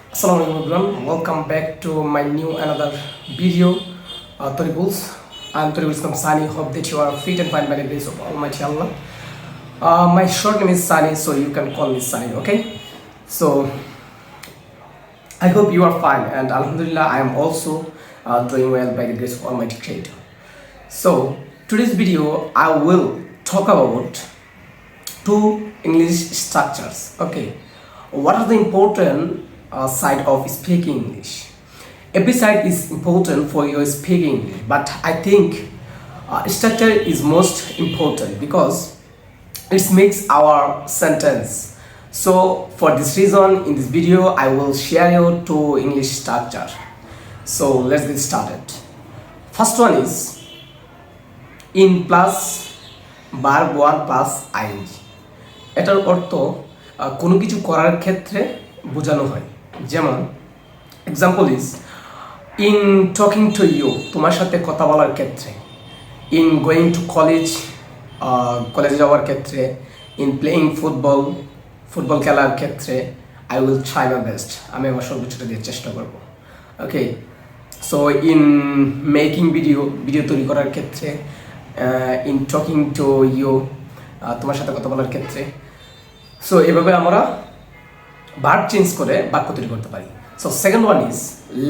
Assalamualaikum everyone. Welcome back to my new another video. Toribulls. I'm Toribulls from Sani. Hope that you are fit and fine by the grace of Almighty Allah. My short name is Sani, so you can call me Sani. Okay. So I hope you are fine, and Alhamdulillah, I am also doing well by the grace of Almighty Creator. So today's video, I will talk about two English structures. Okay, what are the important side of speaking English? Every side is important for your speaking English, but I think structure is most important because it makes our sentence. So for this reason, in this video, I will share you two English structure. So let's get started. First one is in plus verb 1 plus ing. এটার অর্থ কোনো কিছু করার ক্ষেত্রে বোঝানো হয়। যেমন example is in talking to you, তোমার সাথে কথা বলার ক্ষেত্রে। ইন গোয়িং টু কলেজ, কলেজে যাওয়ার ক্ষেত্রে। ইন প্লেয়িং ফুটবল, ফুটবল খেলার ক্ষেত্রে। I will try my best, আমি আমার সর্বোচ্চটা দিয়ে চেষ্টা করব। Okay, so in making video, video তৈরি করার ক্ষেত্রে। ইন টকিং টু ইউ, তোমার সাথে কথা বলার ক্ষেত্রে। সো এভাবে আমরা ভার্ব চেঞ্জ করে বাক্য তৈরি করতে পারি। So second one is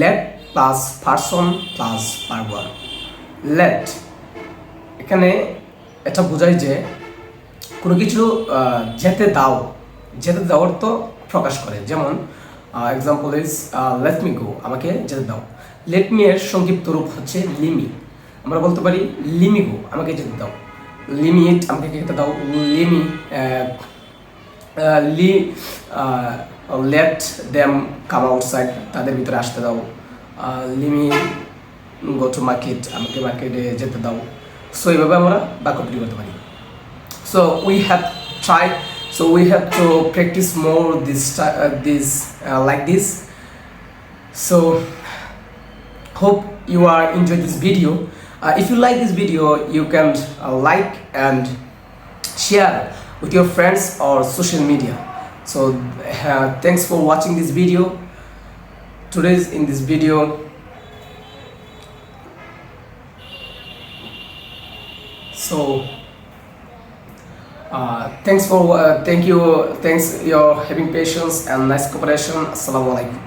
let plus person plus verb one. Let এখানে এটা বোঝায় যে কোনো কিছু যেতে দাও, যেতে দেওয়ার তো প্রকাশ করে। যেমন example is let me go, আমাকে যেতে দাও। লেট মি এর সংক্ষিপ্ত রূপ হচ্ছে লিমি। আমরা বলতে পারি লিমি গো, আমাকে যেতে দাও। লিমিট, আমাকে যেতে দাও। লিমি লেট দেম কাম আউটসাইড, তাদের ভিতরে আসতে দাও। লিমি গো টু মার্কেট, আমাকে মার্কেটে যেতে দাও। সো এইভাবে আমরা বাক্য তৈরি করতে পারি। So we have try, so we have to practice more this like this. So hope you are enjoy this video. If you like this video, you can like and share with your friends or social media. So thanks for watching this video. Today's in this video, so thanks your having patience and nice cooperation. Assalamu alaikum.